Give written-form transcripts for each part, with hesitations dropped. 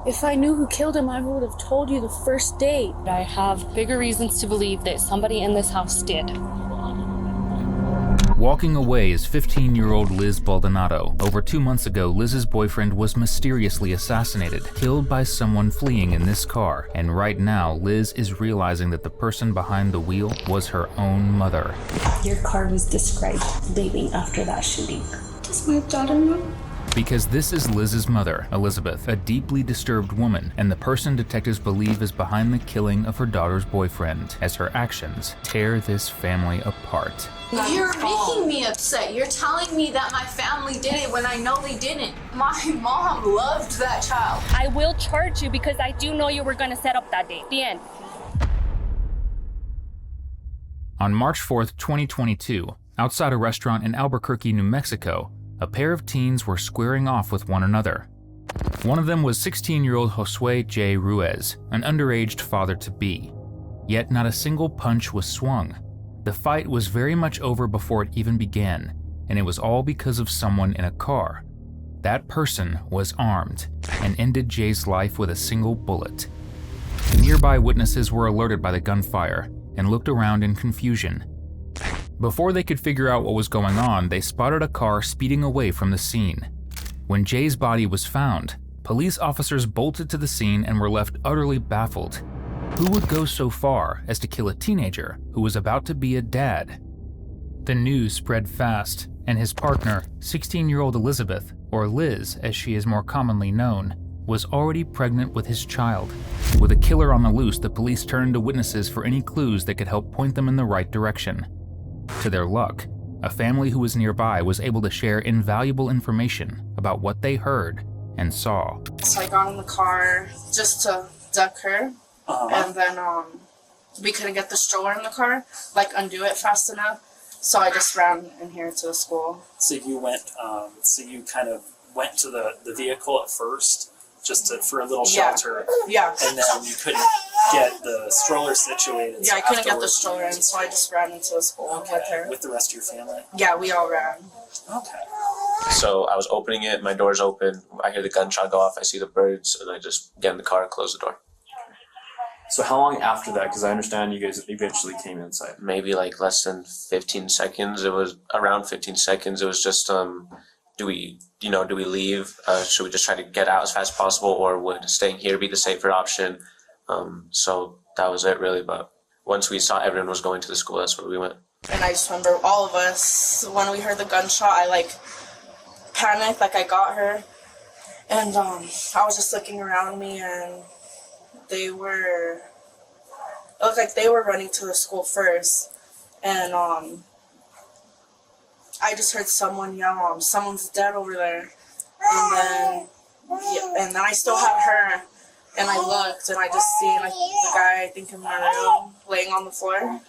If I knew who killed him, I would have told you the first day. I have bigger reasons to believe that somebody in this house did. Walking away is 15-year-old Liz Baldonado. Over 2 months ago, Liz's boyfriend was mysteriously assassinated, killed by someone fleeing in this car. And right now, Liz is realizing that the person behind the wheel was her own mother. Your car was described leaving after that shooting. Does my daughter know? Because this is Liz's mother, Elizabeth, a deeply disturbed woman, and the person detectives believe is behind the killing of her daughter's boyfriend, as her actions tear this family apart. You're making me upset. You're telling me that my family did it when I know they didn't. My mom loved that child. I will charge you because I do know you were going to set up that date. The end. On March 4th, 2022, outside a restaurant in Albuquerque, New Mexico, a pair of teens were squaring off with one another. One of them was 16-year-old Josue J. Ruiz, an underage father-to-be. Yet not a single punch was swung. The fight was very much over before it even began, and it was all because of someone in a car. That person was armed and ended Jay's life with a single bullet. Nearby witnesses were alerted by the gunfire and looked around in confusion. Before they could figure out what was going on, they spotted a car speeding away from the scene. When Jay's body was found, police officers bolted to the scene and were left utterly baffled. Who would go so far as to kill a teenager who was about to be a dad? The news spread fast, and his partner, 16-year-old Elizabeth, or Liz as she is more commonly known, was already pregnant with his child. With a killer on the loose, the police turned to witnesses for any clues that could help point them in the right direction. To their luck, a family who was nearby was able to share invaluable information about what they heard and saw. So I got in the car just to duck her, and then we couldn't get the stroller in the car, like undo it fast enough, so I just ran in here to the school. So you went, you kind of went to the vehicle at first, just for a little shelter. Yeah. And then you couldn't get the stroller situated. Yeah, so I couldn't get the afterwards stroller in, so I just ran into the school with her. With the rest of your family? Yeah, we all ran. Okay. So I was opening it, my door's open, I hear the gunshot go off, I see the birds, and I just get in the car and close the door. So how long after that? Because I understand you guys eventually came inside. Maybe like less than 15 seconds. It was around 15 seconds. It was just, do we leave? Should we just try to get out as fast as possible, or would staying here be the safer option? So that was it really. But once we saw everyone was going to the school, that's where we went. And I just remember all of us, when we heard the gunshot, I panicked, I got her. And I was just looking around me, and it looked like they were running to the school first. And I just heard someone yell, someone's dead over there. And then I still had her, and I looked, and I just seen the guy, I think in my room, laying on the floor.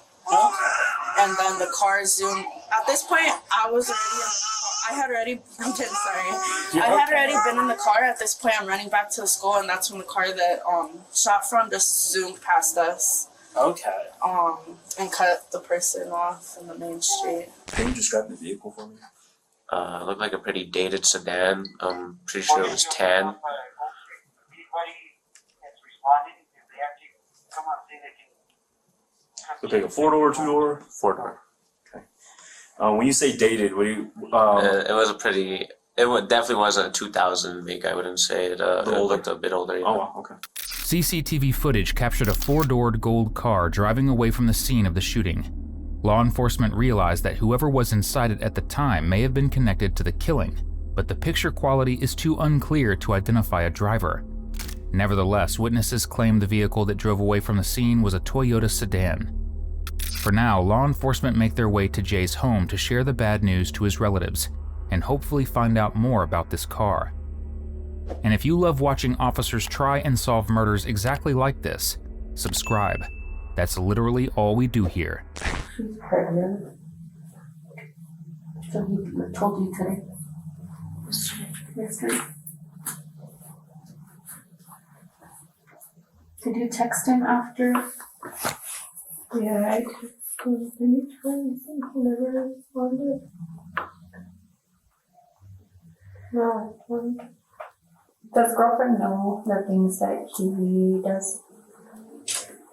And then the car zoomed. At this point, I was already in the car. I had already been in the car. At this point, I'm running back to the school, and that's when the car that shot from just zoomed past us. Okay. And cut the person off in the main street. Can you describe the vehicle for me? It looked like a pretty dated sedan. I'm pretty sure it was tan. Okay, a 4-door, 2-door? 4-door. Okay. When you say dated, what do you... It definitely wasn't a 2000 make, I wouldn't say. It looked a bit older. Yeah. Oh, wow, okay. CCTV footage captured a 4-doored gold car driving away from the scene of the shooting. Law enforcement realized that whoever was inside it at the time may have been connected to the killing, but the picture quality is too unclear to identify a driver. Nevertheless, witnesses claim the vehicle that drove away from the scene was a Toyota sedan. For now, law enforcement make their way to Jay's home to share the bad news to his relatives and hopefully find out more about this car. And if you love watching officers try and solve murders exactly like this, subscribe. That's literally all we do here. She's pregnant. So he told you today? Yesterday. Did you text him after? Yeah, I texted him 3 times and he never responded. No, Does girlfriend know the things that he does?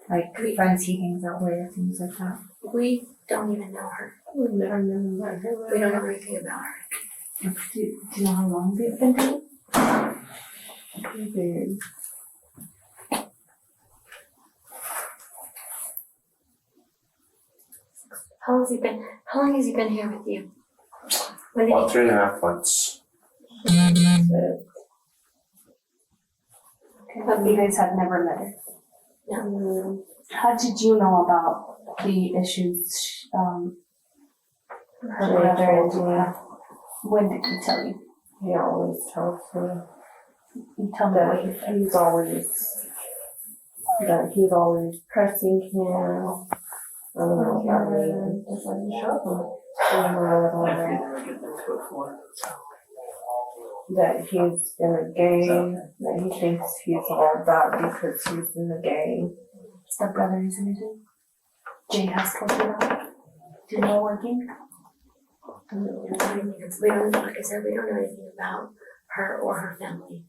Like friends he hangs out with, things like that? We don't even know her. We've never known about her. We don't know anything about her. Do you know how long they've been dating? Maybe. How long has he been here with you? When did About 3.5 months. But you guys have never met her? No. How did you know about the issues, her brother and Julia? When did he tell you? He always tells me. You tell me what he said. He's always pressing him. I don't know about me. Just like a that he's in a gang, that he thinks he's all that because he's in the gang. The brother is in it. Jay has told you that. Do you know working? We don't know, like I said, we don't know anything about her or her family.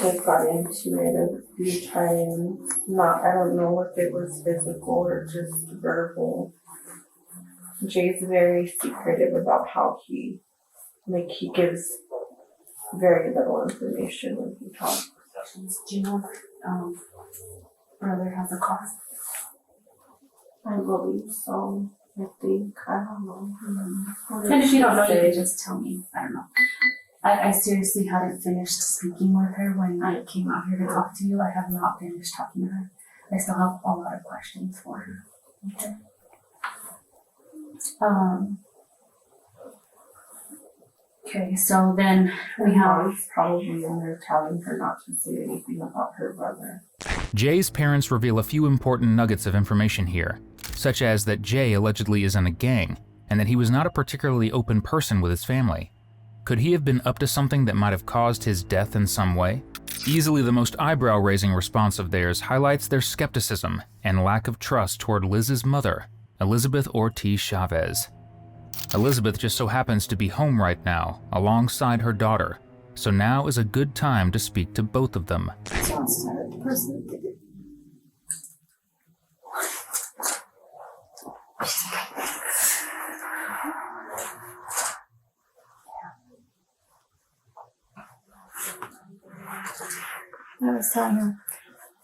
They got into it a few times. I don't know if it was physical or just verbal. Jay's very secretive about how he gives very little information when he talks. Do you know if brother has a car? I believe so. I think. I don't know. And if you don't know, you can just tell me. I don't know. I seriously hadn't finished speaking with her when I came out here to talk to you. I have not finished talking to her. I still have a lot of questions for her. Okay. Okay, so then we have probably in there telling her not to say anything about her brother. Jay's parents reveal a few important nuggets of information here, such as that Jay allegedly is in a gang, and that he was not a particularly open person with his family. Could he have been up to something that might have caused his death in some way? Easily the most eyebrow-raising response of theirs highlights their skepticism and lack of trust toward Liz's mother, Elizabeth Ortiz Chavez. Elizabeth just so happens to be home right now, alongside her daughter, so now is a good time to speak to both of them. I was telling her,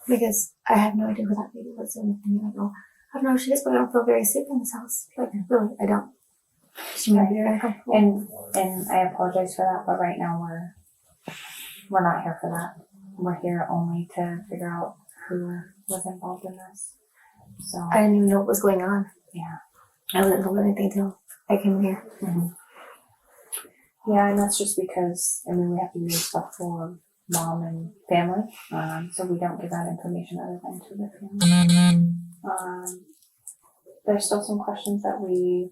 because I have no idea who that lady was or anything. I go, I don't know who she is, but I don't feel very safe in this house. Like, really, I don't. She made me very uncomfortable. And I apologize for that, but right now we're not here for that. We're here only to figure out who was involved in this. So I didn't even know what was going on. Yeah. I wasn't told anything until I came here. Mm-hmm. Yeah, and that's just because, we have to be respectful of mom and family, so we don't give out information other than to the family. There's still some questions that we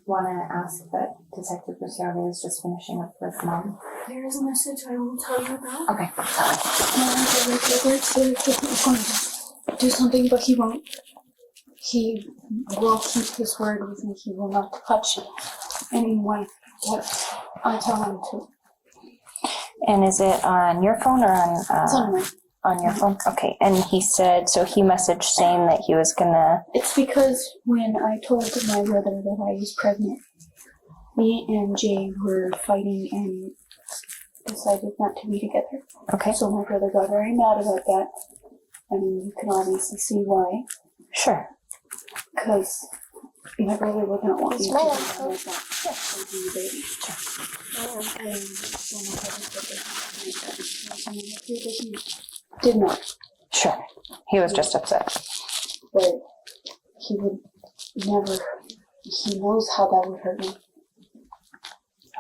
want to ask, but Detective Luciano is just finishing up with mom. There is a message I will tell you about. Okay, tell me. Gilbert said he's going to do something, but he won't. He will keep his word with me. He will not touch anyone what I tell him to. And is it on your phone or on? It's on mine. On your phone? Okay. And he said, so he messaged saying that he was gonna... It's because when I told my brother that I was pregnant, me and Jay were fighting and decided not to be together. Okay. So my brother got very mad about that. I mean, you can obviously see why. Sure. Because my brother would not want me to be like that. Yeah. Or be a baby. And when my brother said that, he did not. Sure. He was just upset. But he would never, he knows how that would hurt me.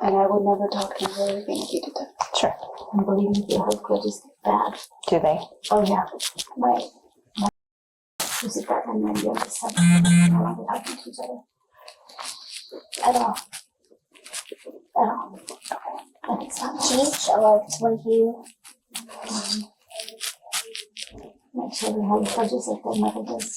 And I would never talk to him ever again if he did that. Sure. And believe me, the whole grudges bad. Do they? Oh yeah. My was it that and then the other side. I don't want to talk to each other. At all. At all. And it's not changed or when you make sure we have grudges like their mother does.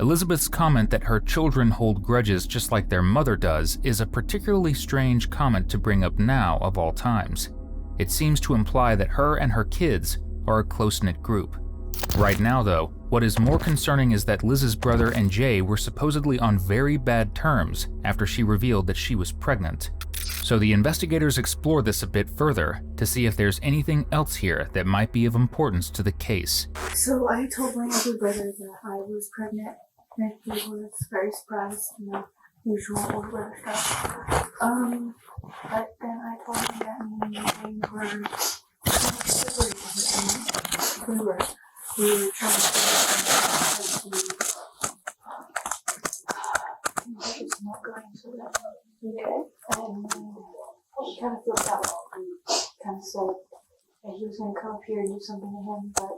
Elizabeth's comment that her children hold grudges just like their mother does is a particularly strange comment to bring up now of all times. It seems to imply that her and her kids are a close-knit group. Right now, though, what is more concerning is that Liz's brother and Jay were supposedly on very bad terms after she revealed that she was pregnant. So the investigators explore this a bit further to see if there's anything else here that might be of importance to the case. So I told my older brother that I was pregnant, and he was very surprised, usual older brother stuff. But then I told him that me and Jane were we were trying to it's not going so that and he kind of flipped out. Kind of said that he was going to come up here and do something to him, but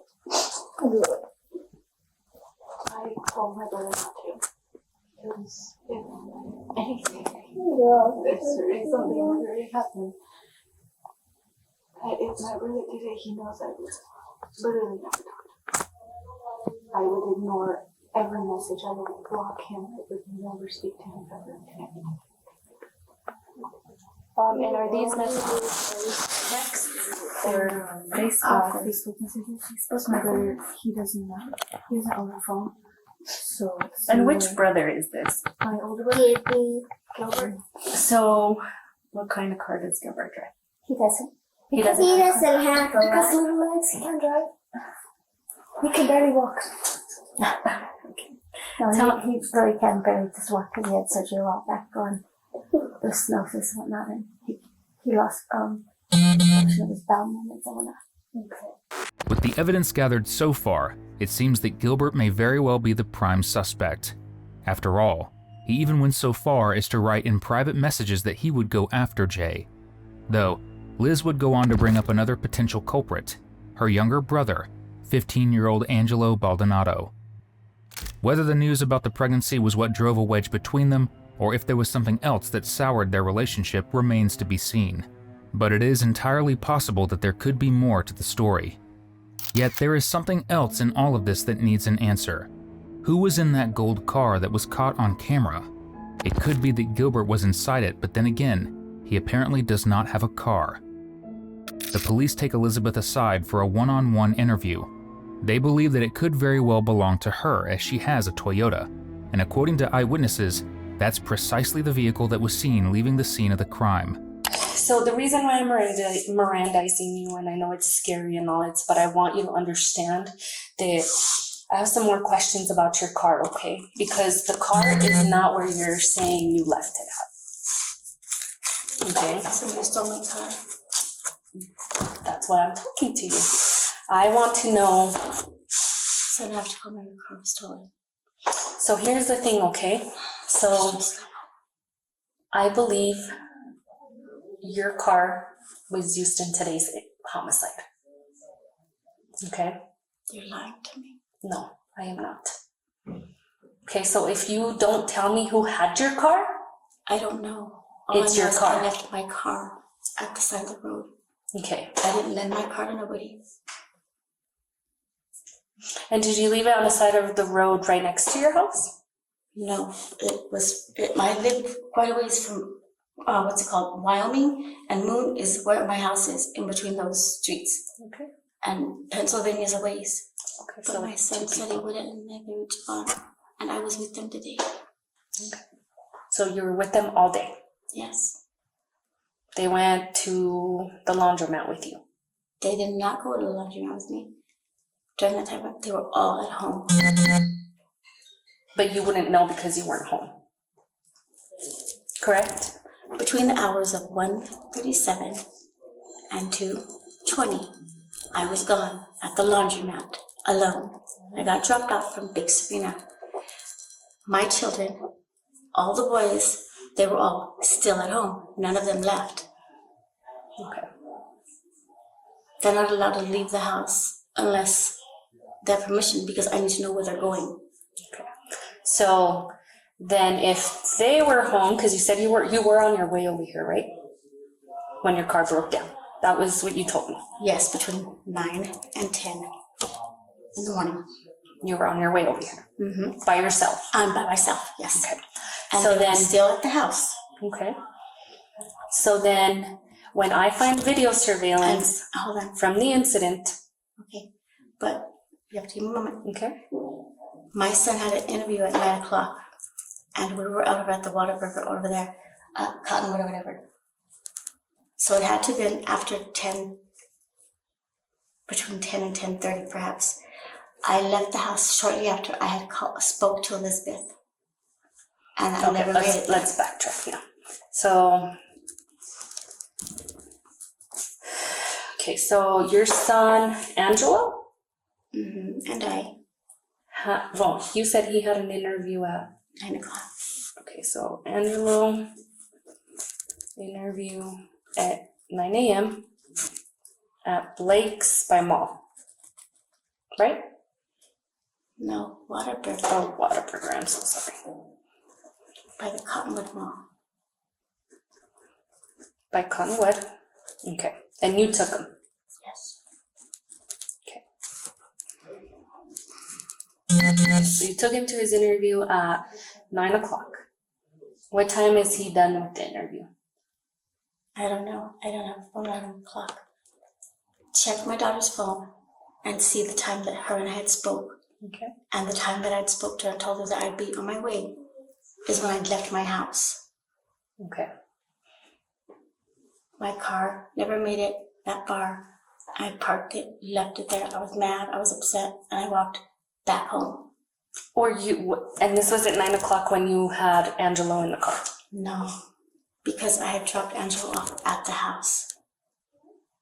I told my brother not to. Because if anything, if something was already happened, if my brother did it, he knows I would literally never talk to him. I would ignore every message. I would block him. I would never speak to him ever again. And are these messages texts or Facebook? Facebook messages. Facebook. My brother, he doesn't own a phone. So. And which brother is this? My older brother, Gilbert. So, what kind of car does Gilbert drive? He doesn't. He doesn't. He doesn't have because little legs. He can't drive. He can barely walk. Okay. No, he really can barely just walk because he had surgery a while back on the stenosis and whatnot, and he lost function of his bowel movements and whatnot. Okay. With the evidence gathered so far, it seems that Gilbert may very well be the prime suspect. After all, he even went so far as to write in private messages that he would go after Jay. Though, Liz would go on to bring up another potential culprit, her younger brother, 15-year-old Angelo Baldonado. Whether the news about the pregnancy was what drove a wedge between them, or if there was something else that soured their relationship remains to be seen. But it is entirely possible that there could be more to the story. Yet there is something else in all of this that needs an answer. Who was in that gold car that was caught on camera? It could be that Gilbert was inside it, but then again, he apparently does not have a car. The police take Elizabeth aside for a one-on-one interview. They believe that it could very well belong to her as she has a Toyota, and according to eyewitnesses, that's precisely the vehicle that was seen leaving the scene of the crime. So the reason why I'm Mirandizing you, and I know it's scary and all, but I want you to understand that I have some more questions about your car, okay? Because the car is not where you're saying you left it at. Okay? Somebody stole my car. That's why I'm talking to you. I want to know. So I have to call my car was stolen. So here's the thing, okay? So I believe your car was used in today's homicide. Okay? You're lying to me. No, I am not. Okay, so if you don't tell me who had your car, I don't know. It's your car. I left my car at the side of the road. Okay. I didn't lend my car to nobody. And did you leave it on the side of the road right next to your house? No, I live quite a ways from, Wyoming, and Moon is where my house is, in between those streets. Okay. And Pennsylvania's a ways. Okay, But so my son said he wouldn't, and they moved on, and I was with them today. okay. So you were with them all day? Yes. They went to the laundromat with you? They did not go to the laundromat with me. During that time, they were all at home. But you wouldn't know because you weren't home. Correct? Between the hours of 1:37 and 2:20, I was gone at the laundromat alone. I got dropped off from Big Sabina. My children, all the boys, they were all still at home. None of them left. Okay. They're not allowed to leave the house unless they have permission, because I need to know where they're going. Okay. So then if they were home, because you said you were on your way over here, right? When your car broke down. That was what you told me. Yes, between 9 and 10 in the morning. You were on your way over here Mm-hmm. by yourself. I'm by myself, yes. Okay. And So they were then- still at the house. Okay. So then, when I find video surveillance Hold on, from the incident, okay. But you have to give me a moment. okay, My son had an interview at 9 o'clock, and we were over at the Whataburger over there, Cottonwood or whatever. So it had to have been after 10, between 10 and 10:30 perhaps. I left the house shortly after I had spoke to Elizabeth. And I never made it. let's backtrack now. So, okay, so your son, Angelo? And I, Well, you said he had an interview at 9 o'clock. Okay, so Angelo, interview at 9 a.m. at Blake's by Mall, right? No, Whataburger Oh, Whataburger, I'm so sorry. by the Cottonwood Mall. By Cottonwood, okay, and you took him. Yes. So you took him to his interview at 9 o'clock. What time is he done with the interview? I don't know. I don't have a phone at 9 o'clock. Check my daughter's phone and see the time that her and I had spoke. Okay. And the time that I'd spoke to her and told her that I'd be on my way is when I'd left my house. Okay. My car never made it that far. I parked it, left it there. I was mad, I was upset, and I walked back home. And this was at 9 o'clock when you had Angelo in the car? No, because I had dropped Angelo off at the house.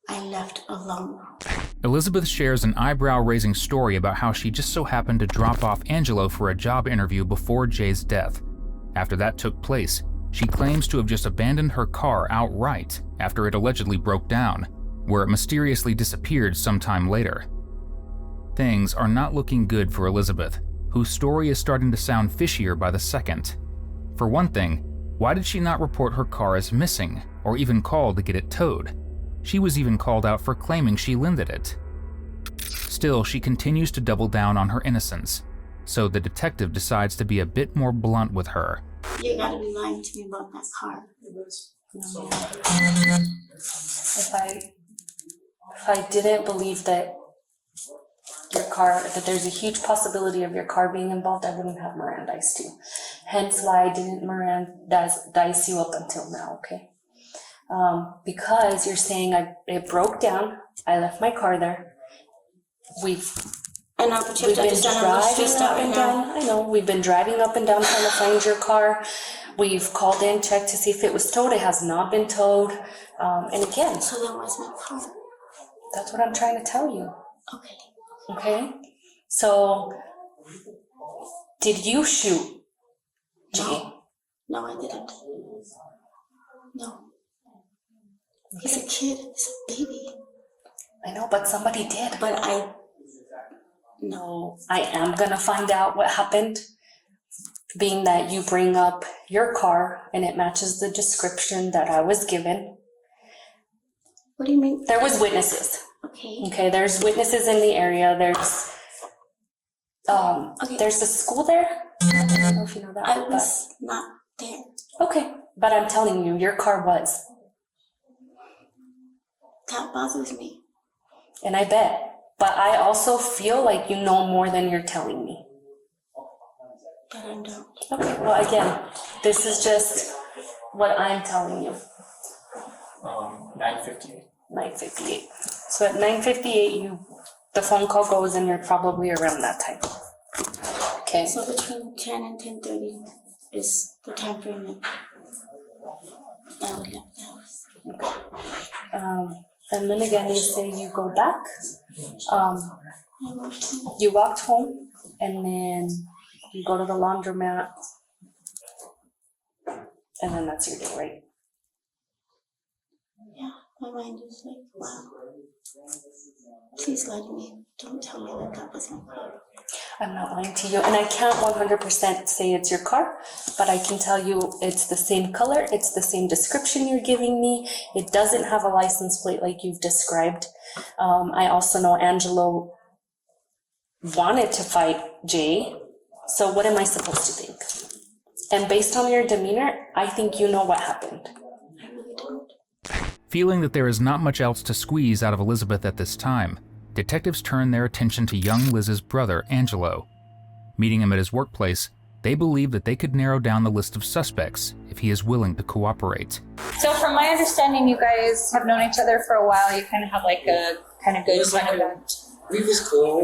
I left alone. Elizabeth shares an eyebrow-raising story about how she just so happened to drop off Angelo for a job interview before Jay's death. After that took place, she claims to have just abandoned her car outright after it allegedly broke down, where it mysteriously disappeared sometime later. Things are not looking good for Elizabeth, whose story is starting to sound fishier by the second. For one thing, why did she not report her car as missing, or even call to get it towed? She was even called out for claiming she lended it. Still, she continues to double down on her innocence, so the detective decides to be a bit more blunt with her. You gotta be lying to me about that car. If I didn't believe that that there's a huge possibility of your car being involved, I wouldn't have Mirandized you. Hence why I didn't Mirandize you up until now, okay? Because you're saying it broke down, I left my car there. We've I know, but you been have to understand I'm really driving stressed up out right and now. down. I know, we've been driving up and down trying to find your car. We've called in, checked to see if it was towed. It has not been towed. And again, So then where's my car? that's what I'm trying to tell you. Okay. Okay? So, did you shoot Jay? No, I didn't. No. He's a kid. He's a baby. I know, but somebody did. But no. I am gonna find out what happened, being that you bring up your car and it matches the description that I was given. What do you mean? There was witnesses. Okay. Okay, there's witnesses in the area. There's Okay. there's a school there. I don't know if you know that. I was not there. Okay, but I'm telling you, your car was. That bothers me. And I bet. But I also feel like you know more than you're telling me. But I don't. Okay, well, again, this is just what I'm telling you. 9:58. 9:58. So at 9:58, the phone call goes and you're probably around that time. Okay. So between 10 and 10:30 is the time frame that I would left the house. And then again, you say you go back. You walked home and then you go to the laundromat. And then that's your day, right? Yeah, my mind is like, wow. Please lie to me. Don't tell me that that was my car. I'm not lying to you, and I can't 100% say it's your car, but I can tell you it's the same color, it's the same description you're giving me. It doesn't have a license plate like you've described. I also know Angelo wanted to fight Jay. So what am I supposed to think? And based on your demeanor, I think you know what happened. Feeling that there is not much else to squeeze out of Elizabeth at this time, detectives turn their attention to young Liz's brother, Angelo. Meeting him at his workplace, they believe that they could narrow down the list of suspects if he is willing to cooperate. So from my understanding, you guys have known each other for a while. You kind of have like a kind of good kind of. We was cool.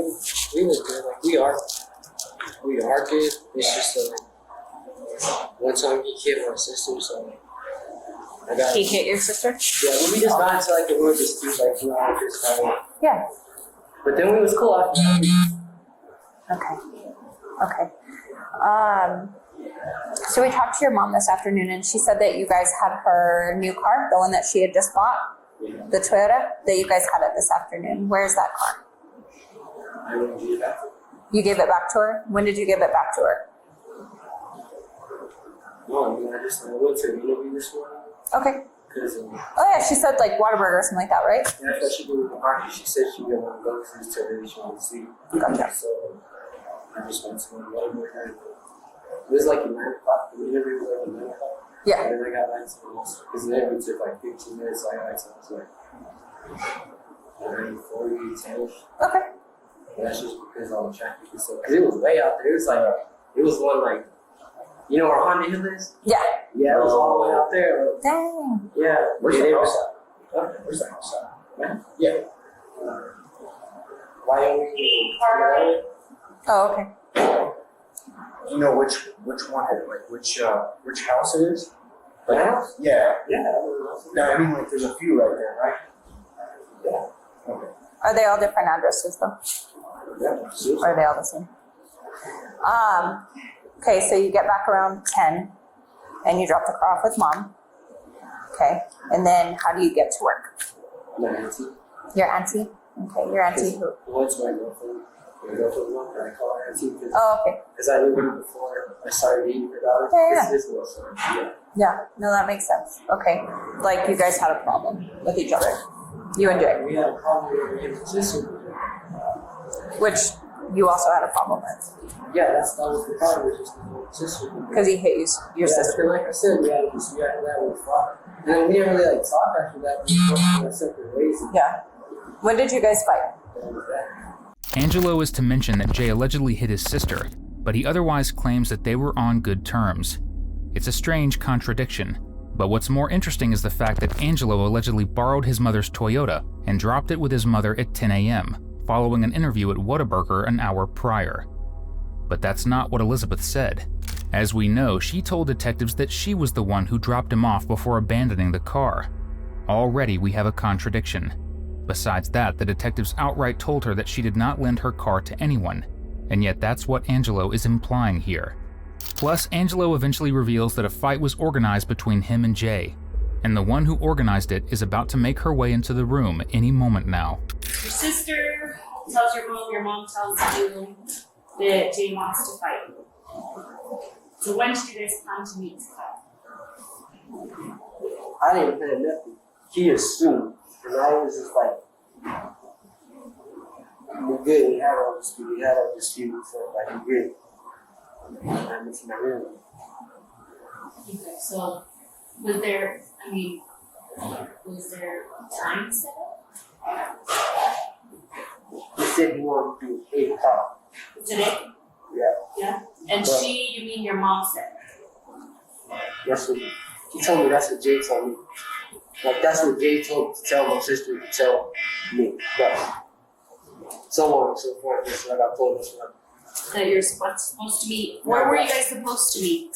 We was good. Like we are good. It's just like one time he hit my sister, so He hit your sister? Yeah, when we just got into like the word dispute, like you know, just kind of. Yeah. But then we was cool after that. Okay. So we talked to your mom this afternoon, and she said that you guys had her new car, the one that she had just bought, the Toyota, that you guys had it this afternoon. Where's that car? I didn't give it back. You gave it back to her? When did you give it back to her? No, I mean, I went to an interview this morning. Okay. Because Oh yeah, she said like Whataburger or something like that, right? yeah, that's what she did with the party. She said she didn't want to go to this today. She wanted to see. Gotcha. So I just went to Whataburger. It was like at 9 o'clock. The interview was like at 9 o'clock. Yeah. And then I got back to the house because the interview took like 15 minutes. So I got to was like 40, 10. Okay. And that's just because all the traffic and stuff. Because it was way out there. It was like it was one like, you know where Honda Hill is? Yeah. Yeah, it was all the way out there. Like, Dang. yeah. Where's the house at? Huh? Where's the house at? Yeah. Wyoming. Oh, okay. You know which one like which house it is? The house? Yeah. Yeah. No, I mean like there's a few right there, right? Yeah. Okay. Are they all different addresses though? Yeah. Or are they all the same? Okay, so you get back around 10 and you drop the car off with mom. Okay, and then how do you get to work? My auntie. Your auntie? Okay, your auntie who? Once my girlfriend. My girlfriend won, I call her auntie because Oh, okay. I knew her before I started dating her daughter. Yeah. This is little son. Yeah. Yeah, no, that makes sense. Okay, like you guys had a problem with each other. You and Jay, We had a problem with him and sister. which you also had a problem with Yeah, that was the problem with his sister. because he hit your sister. Like I said, we had that with fought. And then we didn't really like talk after that. We both went separate ways. Yeah. When did you guys fight? That was that. Angelo is to mention that Jay allegedly hit his sister, but he otherwise claims that they were on good terms. It's a strange contradiction, but what's more interesting is the fact that Angelo allegedly borrowed his mother's Toyota and dropped it with his mother at 10 a.m., following an interview at Whataburger an hour prior. But that's not what Elizabeth said. As we know, she told detectives that she was the one who dropped him off before abandoning the car. Already we have a contradiction. Besides that, the detectives outright told her that she did not lend her car to anyone, and yet that's what Angelo is implying here. Plus, Angelo eventually reveals that a fight was organized between him and Jay, and the one who organized it is about to make her way into the room any moment now. Your sister tells your mom tells you that Jay wants to fight. So when did you guys plan to meet to fight? I didn't plan nothing. He assumed. And I was just like, we're good. We had all dispute. So, like, we're good. And I mentioned my room. Okay, so was there time set up? He said he wanted to do 8 o'clock. Today? Yeah. Yeah. And But you mean your mom said? that's what he told me. That's what Jay told me. Like, that's what Jay told to tell my sister to tell me. But so on and so forth. That's what I got told. That's what That you're supposed to meet. Where were you guys supposed to meet?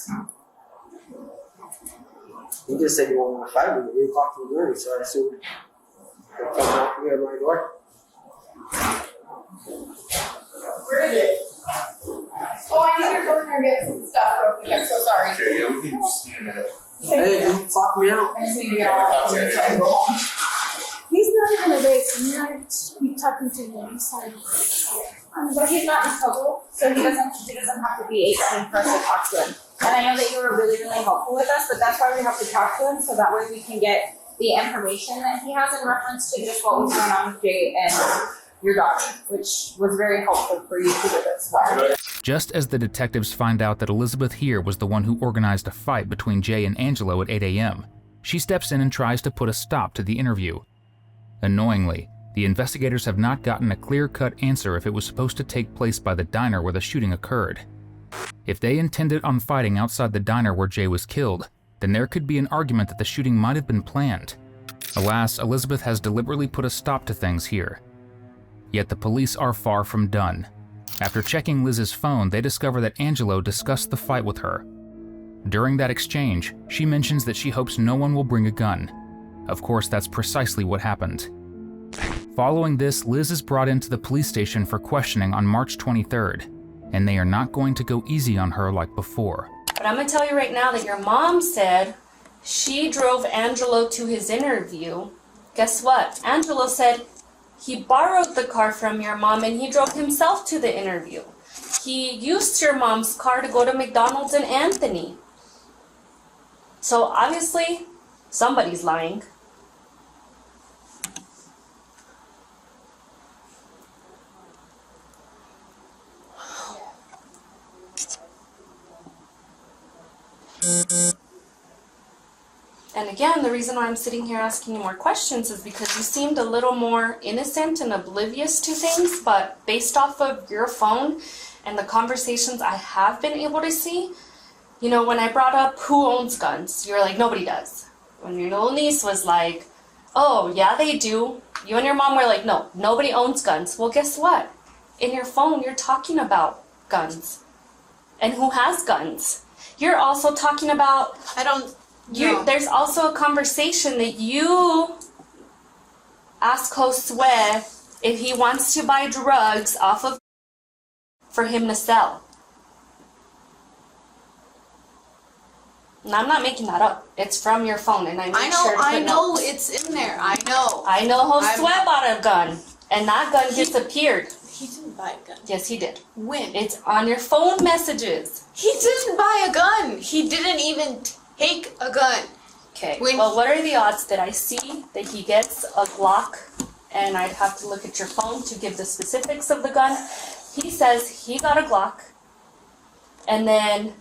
he just said he wanted to fight me at 8 o'clock in the morning. So I assumed he'd come out here at my door. Where is it? Oh, I need to go in there and get some stuff real quick. I'm so sorry. Okay, yeah, we can just see in a minute. Hey, don't fuck me out. I just need to get all that so I can go home. He's not even awake, so you're not be talking to him. I'm sorry. But he's not in trouble, so he doesn't have to be 18 for us to talk to him. And I know that you were really, really helpful with us, but that's why we have to talk to him, so that way we can get the information that he has in reference to just what was going on with Jay and your daughter, which was very helpful for you to do as well. Just as the detectives find out that Elizabeth here was the one who organized a fight between Jay and Angelo at 8 a.m., she steps in and tries to put a stop to the interview. Annoyingly, the investigators have not gotten a clear-cut answer if it was supposed to take place by the diner where the shooting occurred. If they intended on fighting outside the diner where Jay was killed, then there could be an argument that the shooting might have been planned. Alas, Elizabeth has deliberately put a stop to things here. Yet the police are far from done. After checking Liz's phone, they discover that Angelo discussed the fight with her. During that exchange, she mentions that she hopes no one will bring a gun. Of course, that's precisely what happened. Following this, Liz is brought into the police station for questioning on March 23rd, and they are not going to go easy on her like before. But I'm gonna tell you right now that your mom said she drove Angelo to his interview. Guess what? Angelo said he borrowed the car from your mom and he drove himself to the interview. He used your mom's car to go to McDonald's and Anthony. So obviously, somebody's lying. And again, the reason why I'm sitting here asking you more questions is because you seemed a little more innocent and oblivious to things, but based off of your phone and the conversations I have been able to see, you know, when I brought up who owns guns, you were like, nobody does. When your little niece was like, oh, yeah, they do. You and your mom were like, no, nobody owns guns. Well, guess what? In your phone, you're talking about guns. And who has guns? You're also talking about, there's also a conversation that you ask Josue if he wants to buy drugs off of for him to sell. And I'm not making that up. It's from your phone, and I know it's in there. I know. I know Josue bought a gun, and that gun disappeared. He didn't buy a gun. Yes, he did. When? It's on your phone messages. He didn't buy a gun. He didn't even take a gun. Okay. Well, what are the odds that I see that he gets a Glock, and I'd have to look at your phone to give the specifics of the gun. He says he got a Glock, and then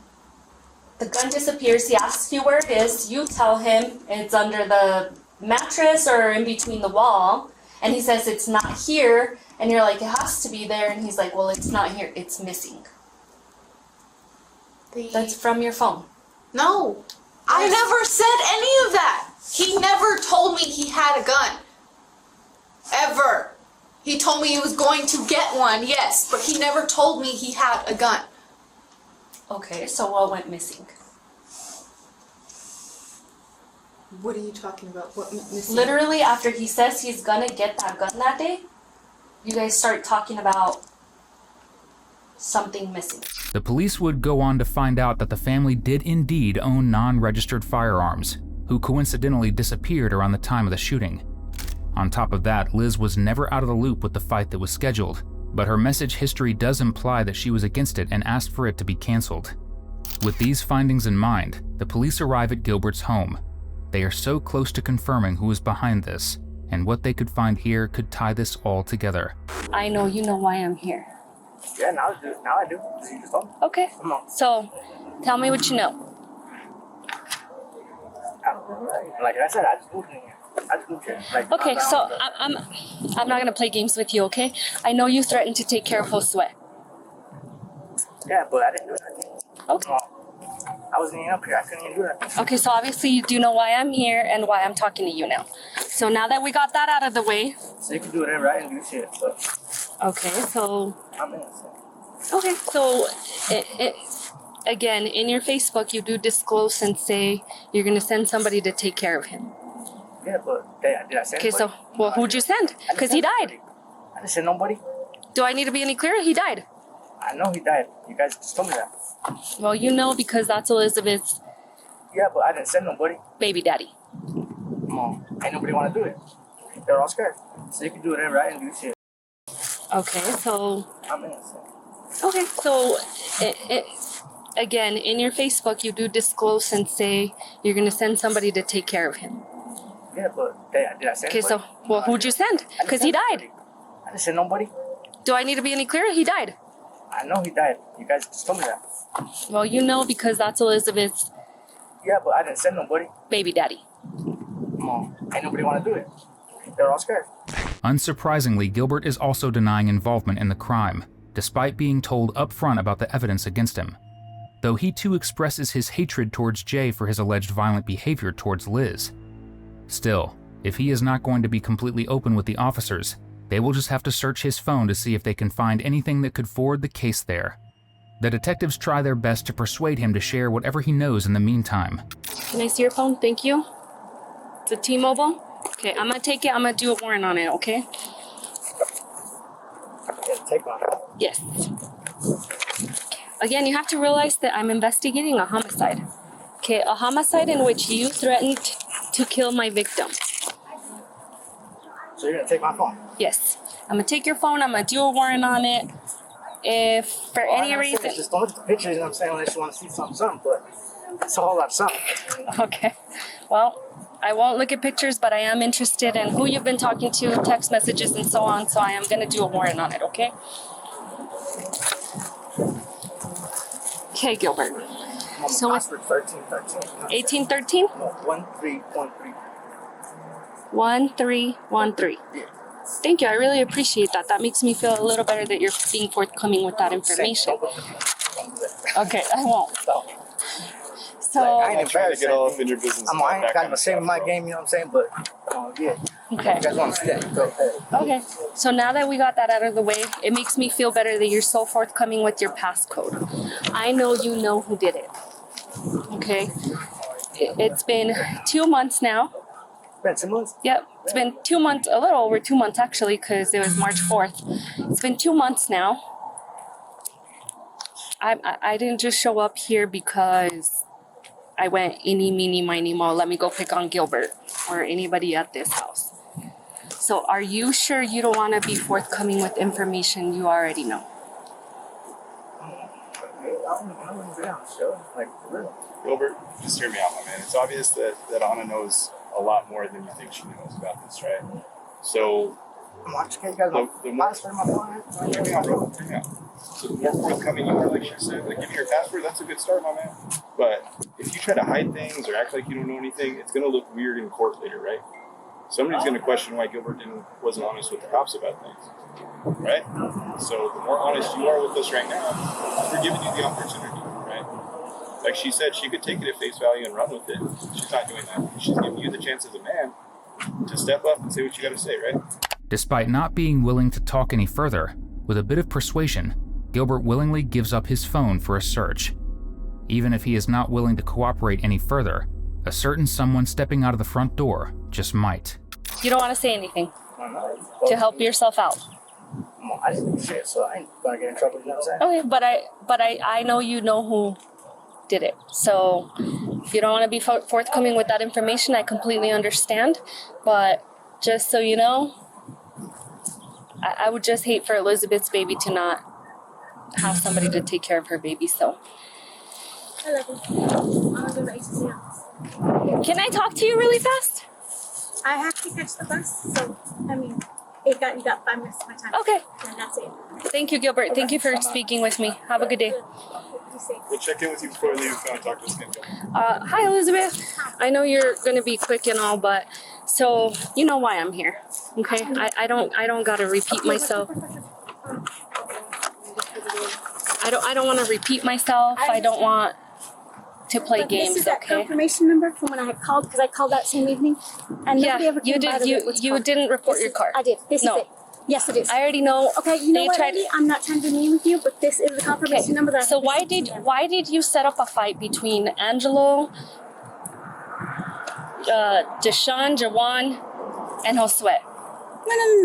the gun disappears. He asks you where it is. You tell him it's under the mattress or in between the wall, and he says it's not here. And you're like, it has to be there. And he's like, well, it's not here. It's missing. That's from your phone. No. I never said any of that. He never told me he had a gun. Ever. He told me he was going to get one, yes. But he never told me he had a gun. Okay, so what went missing? What are you talking about? What went missing? Literally, after he says he's gonna get that gun that day, you guys start talking about something missing. The police would go on to find out that the family did indeed own non-registered firearms, who coincidentally disappeared around the time of the shooting. On top of that, Liz was never out of the loop with the fight that was scheduled, but her message history does imply that she was against it and asked for it to be canceled. With these findings in mind, the police arrive at Gilbert's home. They are so close to confirming who is behind this, and what they could find here could tie this all together. I know you know why I'm here. Yeah, now I do. You just told me. Okay. So, tell me what you know. Like I said, I just moved in here. Like, Okay, so I'm not gonna play games with you, okay? I know you threatened to take care of Josue. Yeah, but I didn't do anything. Okay. I wasn't even up here. I couldn't even do that. Okay, so obviously you do know why I'm here and why I'm talking to you now. So now that we got that out of the way. So you can do whatever. I didn't do shit. But okay, so. I'm innocent. Okay, so again, in your Facebook, you do disclose and say you're gonna send somebody to take care of him. Yeah, but did I send Okay, so, well, who'd you send? Because he died. I didn't send nobody. Do I need to be any clearer? He died. I know he died. You guys just told me that. Well, you know because that's Elizabeth's Yeah, but I didn't send nobody. baby daddy. Ain't nobody want to do it. They're all scared. So you can do whatever. I didn't do shit. Okay, so. I'm innocent. Okay, so again, in your Facebook, you do disclose and say you're gonna send somebody to take care of him. Yeah, but did I send Okay, so, well, who'd you send? Because he died. I I didn't send nobody. Do I need to be any clearer? He died. I know he died. You guys just told me that. Well, you know, because that's Elizabeth's Yeah, but I didn't send nobody. baby daddy. Come on. Ain't nobody want to do it. They're all scared. Unsurprisingly, Gilbert is also denying involvement in the crime, despite being told upfront about the evidence against him. Though he too expresses his hatred towards Jay for his alleged violent behavior towards Liz. Still, if he is not going to be completely open with the officers, they will just have to search his phone to see if they can find anything that could forward the case there. The detectives try their best to persuade him to share whatever he knows in the meantime. Can I see your phone? Thank you. It's a T-Mobile? Okay, I'm gonna take it. I'm gonna do a warrant on it, okay? Yeah, take one. Yes. Again, you have to realize that I'm investigating a homicide. Okay, a homicide in which you threatened to kill my victim. So you're gonna take my phone? Yes. I'm gonna take your phone. I'm gonna do a warrant on it. If for any reason. Just don't look at the pictures, you know what I'm saying? Unless you want to see something, but it's a whole lot of something. Okay. Well, I won't look at pictures, but I am interested in who you've been talking to, text messages, and so on. So I am gonna do a warrant on it. Okay. Okay, Gilbert. So what's 1313? 1813? No, 1313. 1313. Yeah. Thank you. I really appreciate that. That makes me feel a little better that you're being forthcoming with that information. Okay, I won't. So I ain't trying to embarrassed. get all up in your business. I ain't got no shame in my game, you know what I'm saying? But yeah. okay. You guys want to stay? Go ahead. Okay. So now that we got that out of the way, it makes me feel better that you're so forthcoming with your passcode. I know you know who did it. Okay. It's been 2 months now. Been 2 months? Yep. It's been 2 months, a little over 2 months actually, because it was March 4th. It's been 2 months now. I didn't just show up here because I went eeny, meeny, miny, mo. Let me go pick on Gilbert or anybody at this house. So are you sure you don't want to be forthcoming with information you already know? Gilbert, just hear me out, my man. It's obvious that Anna knows a lot more than you think she knows about this, right? So, I'm watching you guys. the more, hear me out, bro. Hear me out. So the more forthcoming you are, like she said, like give me your password, that's a good start, my man. But if you try to hide things or act like you don't know anything, it's going to look weird in court later, right? Somebody's going to question why Gilbert wasn't honest with the cops about things, right? So the more honest you are with us right now, we're giving you the opportunity, right? Like she said, she could take it at face value and run with it. She's not doing that. She's giving you the chance as a man to step up and say what you got to say, right? Despite not being willing to talk any further, with a bit of persuasion, Gilbert willingly gives up his phone for a search. Even if he is not willing to cooperate any further, a certain someone stepping out of the front door just might. You don't want to say anything to help yourself out. I didn't do shit, so I ain't gonna get in trouble, you know what I'm saying? Okay, but I know you know who did it. So if you don't want to be forthcoming with that information, I completely understand. But just so you know, I would just hate for Elizabeth's baby to not have somebody to take care of her baby. So I love you. I'm gonna go to HCL. Can I talk to you really fast? I have to catch the bus, so I mean, you got 5 minutes of my time. Okay. And that's it. Thank you, Gilbert. Thank you for speaking with me. Have a good day. Be safe. We'll check in with you before we leave and talk to us again. Hi, Elizabeth. I know you're gonna be quick and all, but so you know why I'm here, okay? I don't gotta repeat myself. I don't want to repeat myself. I don't want to play games. This is that Okay. confirmation number from when I had called, because I called that same evening, and nobody ever came by to You didn't report your car. I did. This is it. Yes, it is. I already know. Okay, you know they what, tried. Eddie? I'm not trying to be mean with you, but this is the confirmation number that. So why did you set up a fight between Angelo, Deshaun, Jawan, and Josue?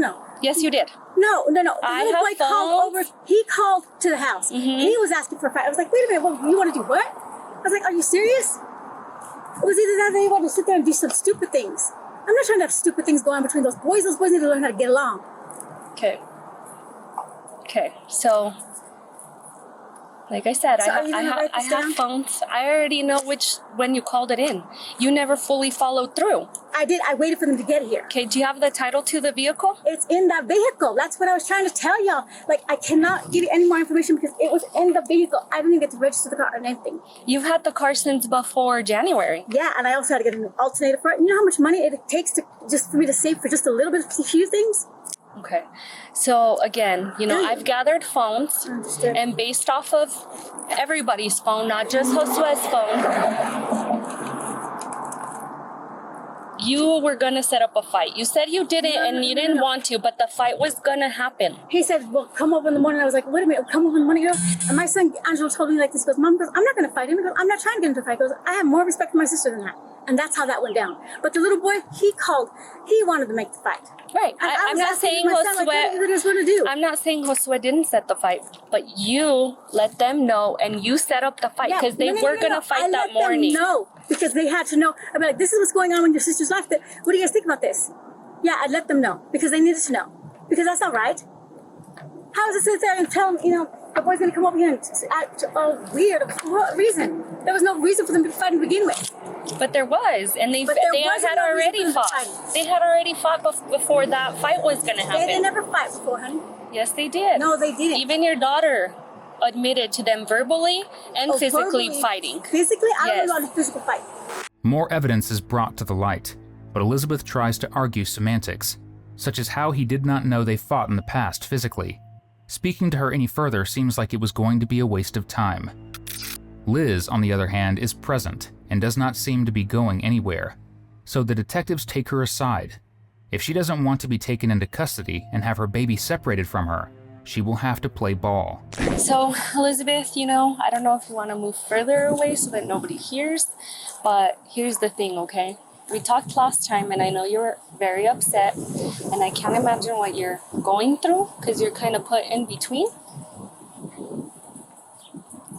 No. Yes, you did. No. The I little have boy called over. He called to the house. Mm-hmm. He was asking for a fight. I was like, wait a minute, you want to do what? I was like, are you serious? It was either that or they wanted to sit there and do some stupid things. I'm not trying to have stupid things going on between those boys. Those boys need to learn how to get along. Okay. So Like I said, So are you gonna write I this down? have phones. I already know when you called it in. You never fully followed through. I did. I waited for them to get here. Okay, do you have the title to the vehicle? It's in that vehicle. That's what I was trying to tell y'all. Like, I cannot give you any more information because it was in the vehicle. I didn't even get to register the car or anything. You've had the car since before January. Yeah, and I also had to get an alternator for it. You know how much money it takes to just for me to save for just a little bit of a few things? Okay. So again, you know, I've gathered phones, Understood. and based off of everybody's phone, not just Josue's phone, you were gonna set up a fight. You said you did it and you didn't want to, but the fight was gonna happen. He said, well, come over in the morning. I was like, wait a minute, come over in the morning, girl. And my son, Angelo, told me like this. He goes, Mom, I'm not going to fight him. He goes, I'm not trying to get into a fight. He goes, I have more respect for my sister than that. And that's how that went down. But the little boy, he wanted to make the fight. Right. And I'm not saying Josue. Like, what is going to do? I'm not saying Josue didn't set the fight, but you let them know and you set up the fight because they were going to fight that morning. No, because they had to know. I'd be like, this is what's going on when your sister's life. What do you guys think about this? Yeah, I'd let them know because they needed to know. Because that's not right. How is it sit there and tell them, the boy's going to come over here and act all weird? For what reason? There was no reason for them to fight to begin with. But there was, and they had already fought. They had already fought before that fight was going to happen. They didn't never fight before, honey. Yes, they did. No, they didn't. Even your daughter admitted to them verbally and physically fighting. Physically? I don't know about a physical fight. More evidence is brought to the light, but Elizabeth tries to argue semantics, such as how he did not know they fought in the past physically. Speaking to her any further seems like it was going to be a waste of time. Liz, on the other hand, is present and does not seem to be going anywhere, so the detectives take her aside. If she doesn't want to be taken into custody and have her baby separated from her, she will have to play ball. So, Elizabeth, I don't know if you want to move further away so that nobody hears, but here's the thing, okay? We talked last time and I know you were very upset and I can't imagine what you're going through because you're kind of put in between.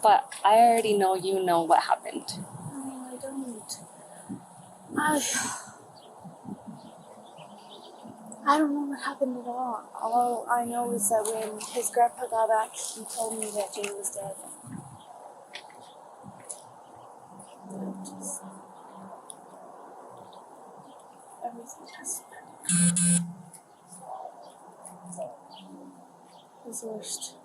But I already know you know what happened. No, I don't. I don't know what happened at all. All I know is that when his grandpa got back, he told me that Jay was dead. Everything just was worst.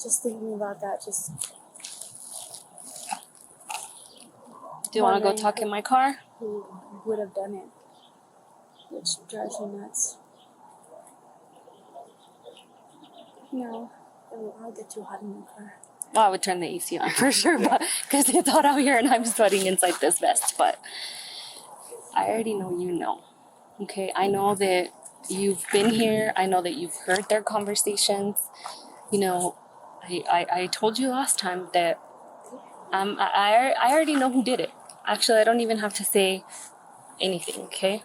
Just thinking about that, Do you want to go talk in my car? Who would have done it, which drives me nuts. No, I'll get too hot in the car. Well, I would turn the AC on for sure, but because it's hot out here and I'm sweating inside this vest. But I already know you know. Okay, I know that you've been here. I know that you've heard their conversations. I told you last time that I already know who did it. Actually, I don't even have to say anything, okay?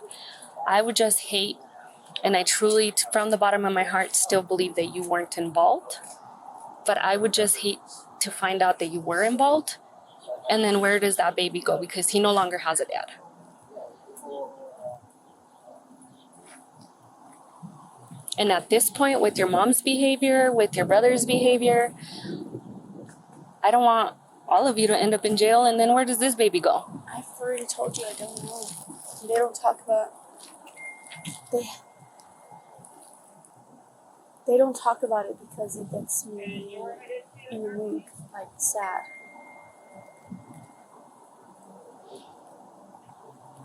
I would just hate, and I truly, from the bottom of my heart, still believe that you weren't involved. But I would just hate to find out that you were involved. And then where does that baby go? Because he no longer has a dad. And at this point, with your mom's behavior, with your brother's behavior, I don't want all of you to end up in jail. And then where does this baby go? I've already told you I don't know. They don't talk about... They don't talk about it because it gets me in the mood, like, sad.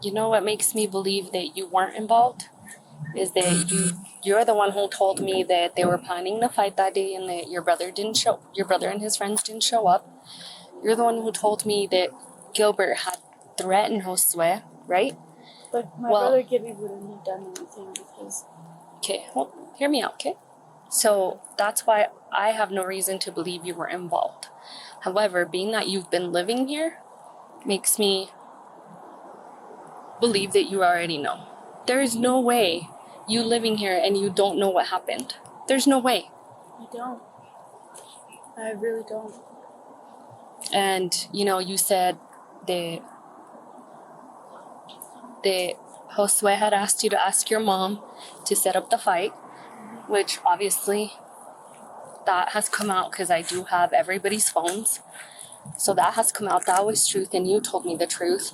You know what makes me believe that you weren't involved? Is that you're the one who told me that they were planning to fight that day and that your brother and his friends didn't show up. You're the one who told me that Gilbert had threatened Josue, right? But my brother Gibby wouldn't have done anything because... Okay, well, hear me out, okay? So that's why I have no reason to believe you were involved. However, being that you've been living here makes me believe that you already know. There is no way you living here and you don't know what happened. There's no way. I don't. I really don't. And, you said that Josue had asked you to ask your mom to set up the fight, which obviously that has come out because I do have everybody's phones. So that has come out. That was truth, and you told me the truth.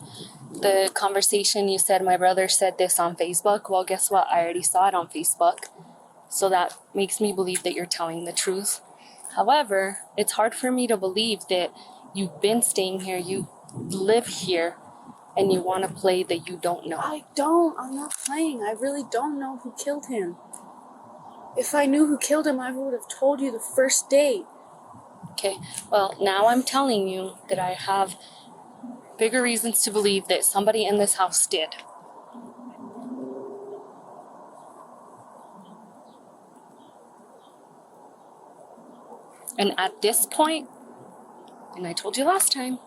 The conversation you said, my brother said this on Facebook. Well, guess what? I already saw it on Facebook. So that makes me believe that you're telling the truth. However, it's hard for me to believe that you've been staying here, you live here, and you want to play that you don't know. I don't. I'm not playing. I really don't know who killed him. If I knew who killed him, I would have told you the first day. Okay, well, now I'm telling you that I have bigger reasons to believe that somebody in this house did. And at this point, and I told you last time,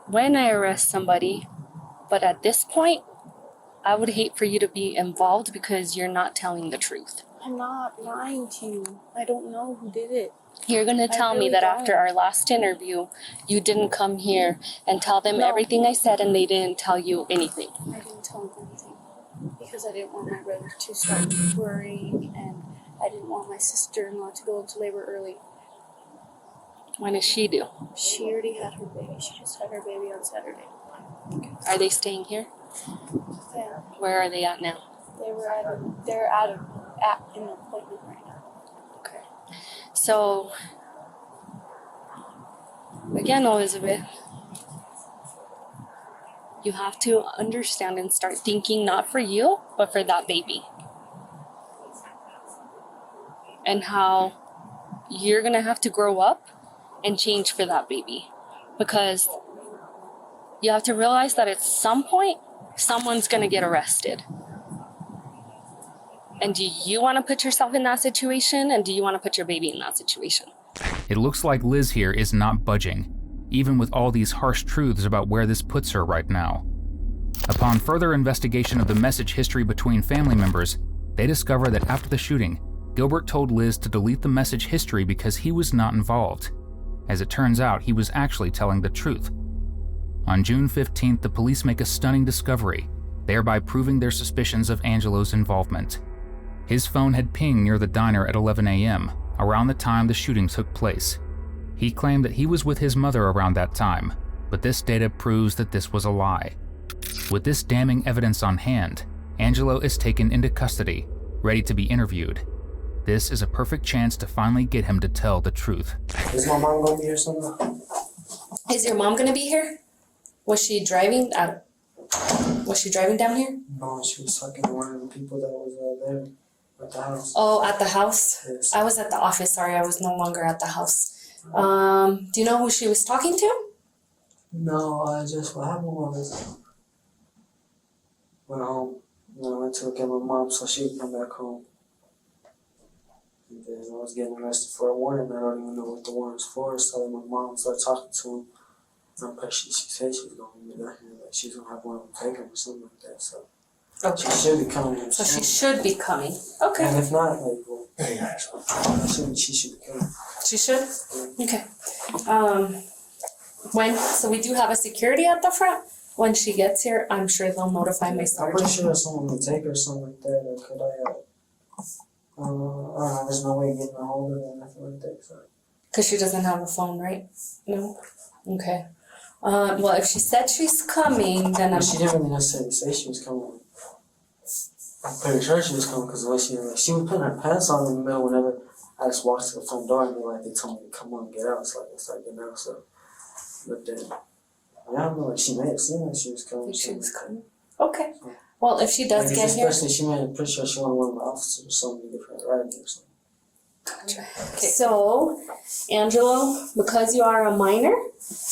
when I arrest somebody, but at this point, I would hate for you to be involved because you're not telling the truth. I'm not lying to you. I don't know who did it. You're going to tell me that after our last interview, you didn't come here and tell them everything I said and they didn't tell you anything. I didn't tell them anything because I didn't want my brother to start worrying, and I didn't want my sister-in-law to go into labor early. When does she do? She already had her baby. She just had her baby on Saturday. Are they staying here? Yeah. Where are they at now? They're at an appointment right now. Okay. So, again, Elizabeth, you have to understand and start thinking not for you, but for that baby. And how you're going to have to grow up and change for that baby. Because you have to realize that at some point, someone's going to get arrested. And do you want to put yourself in that situation? And do you want to put your baby in that situation? It looks like Liz here is not budging, even with all these harsh truths about where this puts her right now. Upon further investigation of the message history between family members, they discover that after the shooting, Gilbert told Liz to delete the message history because he was not involved. As it turns out, he was actually telling the truth. On June 15th, the police make a stunning discovery, thereby proving their suspicions of Angelo's involvement. His phone had pinged near the diner at 11 a.m., around the time the shooting took place. He claimed that he was with his mother around that time, but this data proves that this was a lie. With this damning evidence on hand, Angelo is taken into custody, ready to be interviewed. This is a perfect chance to finally get him to tell the truth. Is my mom gonna be here sometime? Is your mom going to be here? Was she driving down here? No, she was talking to one of the people that was there at the house. Oh, at the house? Yes. I was at the office. Sorry, I was no longer at the house. Do you know who she was talking to? No, what happened was went home. And I went to look at my mom so she would come back home. And then I was getting arrested for a warrant. I don't even know what the warrant's for. So my mom started talking to him. And she said she was going to be down here. Like she's going to have one of them take him or something like that. So Okay. she should be coming. So she should be coming. Okay. And if not, like, well, she should be coming. She should? Okay. So we do have a security at the front. When she gets here, I'm sure they'll notify my I'm sergeant. pretty sure someone would take her or something like that. Or could I don't know, there's no way of getting a hold of her or nothing like that. So. Because she doesn't have a phone, right? No? Okay. Well, if she said she's coming, then She didn't really necessarily say she was coming. I'm pretty sure she was coming because the way she was putting her pants on in the middle whenever I just walked to the front door and they told me to come on and get out. So I started getting out. So, but then I don't know. Like she may have seen that she was coming. She was coming. Okay. Well, if she does get here, especially she made it pretty sure she wanted one of the officers or something to give her a ride or something. Gotcha. Okay. So, Angelo, because you are a minor,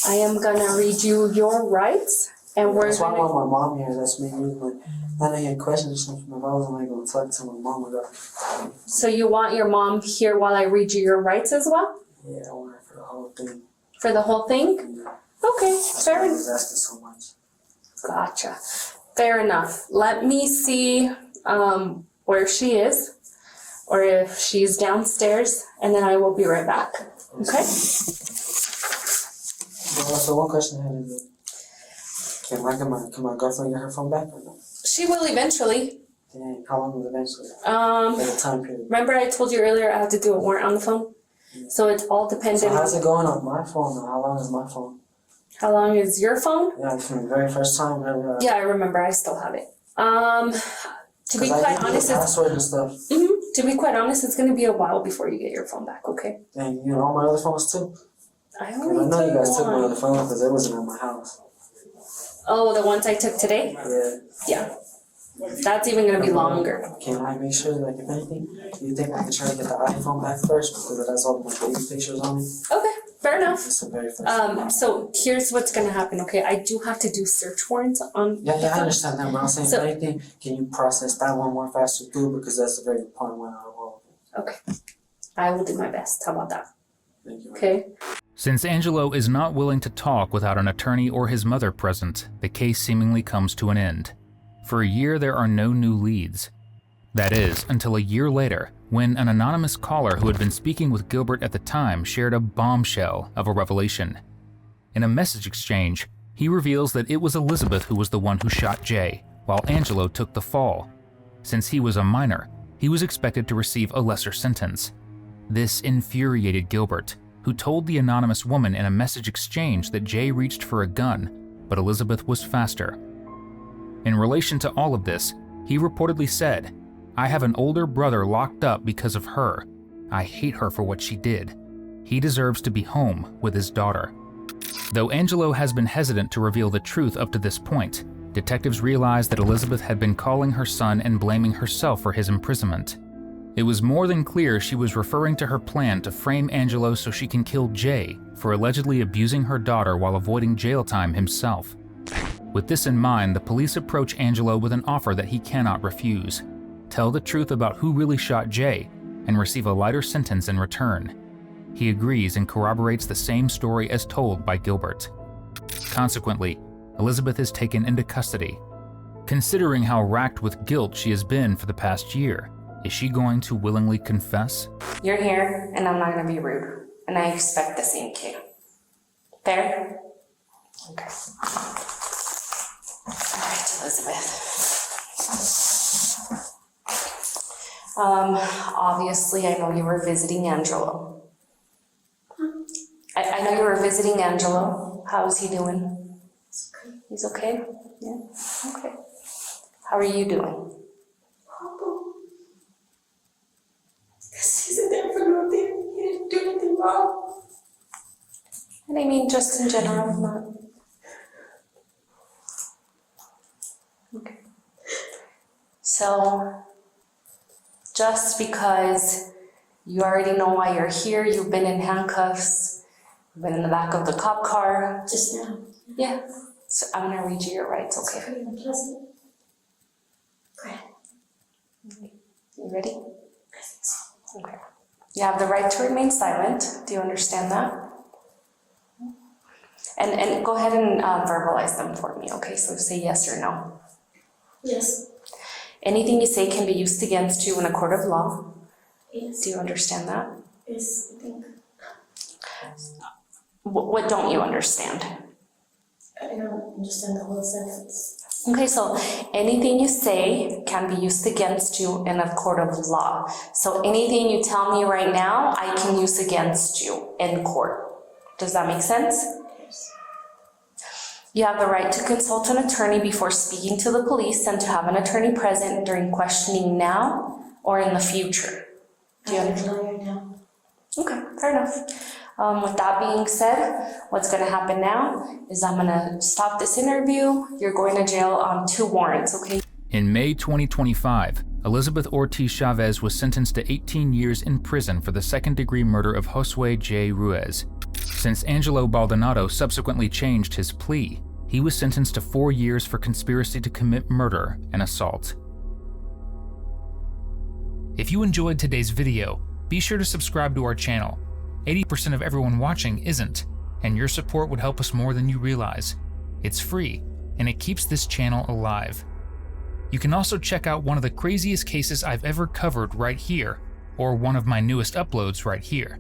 I am gonna read you your rights, and we're That's why I gonna. want my mom here. That's me. Like, I know you had questions or something. If I wasn't like gonna talk to my mom about it. So you want your mom here while I read you your rights as well? Yeah, I want her for the whole thing. For the whole thing? Yeah. Okay, That's fair why I enough. was asking so much. Gotcha. Fair enough. Let me see where she is, or if she's downstairs, and then I will be right back. Okay? So one question I had is, can my girlfriend get her phone back or no? She will eventually. Dang, how long was it eventually? Like a time period. Remember I told you earlier I had to do a warrant on the phone? So it's all dependent So how's on it going on my phone? How long is my phone? how long is your phone? Yeah, from the very first time. Yeah, I remember. I still have it. To be Because I quite did the honest, it's, password and stuff. to be quite honest, it's gonna be a while before you get your phone back. Okay. And you know all my other phones too. I 'Cause only I know you guys took took my one. other phone because it wasn't at my house. Oh, the ones I took today? Yeah. Yeah. That's even gonna be longer. Can I make sure, like, if anything, you think I could try to get the iPhone back first because it has all my baby pictures on it? Okay, fair enough. It's the very first. So here's what's gonna happen, okay? I do have to do search warrants on. Yeah, I understand that, but I'm saying, So- if anything, can you process that one more faster too? Because that's a very important one out of all. Okay. I will do my best. How about that? Thank you. Okay. Since Angelo is not willing to talk without an attorney or his mother present, the case seemingly comes to an end. For a year, there are no new leads. That is, until a year later, when an anonymous caller who had been speaking with Gilbert at the time shared a bombshell of a revelation. In a message exchange, he reveals that it was Elizabeth who was the one who shot Jay, while Angelo took the fall. Since he was a minor, he was expected to receive a lesser sentence. This infuriated Gilbert, who told the anonymous woman in a message exchange that Jay reached for a gun, but Elizabeth was faster. In relation to all of this, he reportedly said, "I have an older brother locked up because of her. I hate her for what she did. He deserves to be home with his daughter." Though Angelo has been hesitant to reveal the truth up to this point, detectives realized that Elizabeth had been calling her son and blaming herself for his imprisonment. It was more than clear she was referring to her plan to frame Angelo so she can kill Jay for allegedly abusing her daughter while avoiding jail time himself. With this in mind, the police approach Angelo with an offer that he cannot refuse: tell the truth about who really shot Jay and receive a lighter sentence in return. He agrees and corroborates the same story as told by Gilbert. Consequently, Elizabeth is taken into custody. Considering how racked with guilt she has been for the past year, is she going to willingly confess? You're here, and I'm not gonna be rude, and I expect the same too. Fair? Okay. All right, Elizabeth. Obviously, I know you were visiting Angelo. I know you were visiting Angelo. How's he doing? He's okay? Yeah? Okay. How are you doing? He isn't there for nothing. He didn't do anything wrong. And I mean, just in general, not. Okay. So, just because you already know why you're here, you've been in handcuffs, you've been in the back of the cop car. Just now. Yeah. So I'm gonna read you your rights, It's okay? pretty unpleasant. Go ahead. You ready? Okay. You have the right to remain silent. Do you understand that? And go ahead and verbalize them for me, okay? So say yes or no. Yes. Anything you say can be used against you in a court of law. Yes. Do you understand that? Yes, I think. What don't you understand? I don't understand the whole sentence. Okay, so anything you say can be used against you in a court of law. So anything you tell me right now, I can use against you in court. Does that make sense? Yes. You have the right to consult an attorney before speaking to the police and to have an attorney present during questioning now or in the future. Do you I'm understand? a lawyer now. Okay, fair enough. With that being said, what's gonna happen now is I'm gonna stop this interview. You're going to jail on 2 warrants, okay? In May 2025, Elizabeth Ortiz Chavez was sentenced to 18 years in prison for the second-degree murder of Josue J. Ruiz. Since Angelo Baldonado subsequently changed his plea, he was sentenced to 4 years for conspiracy to commit murder and assault. If you enjoyed today's video, be sure to subscribe to our channel. 80% of everyone watching isn't, and your support would help us more than you realize. It's free, and it keeps this channel alive. You can also check out one of the craziest cases I've ever covered right here, or one of my newest uploads right here.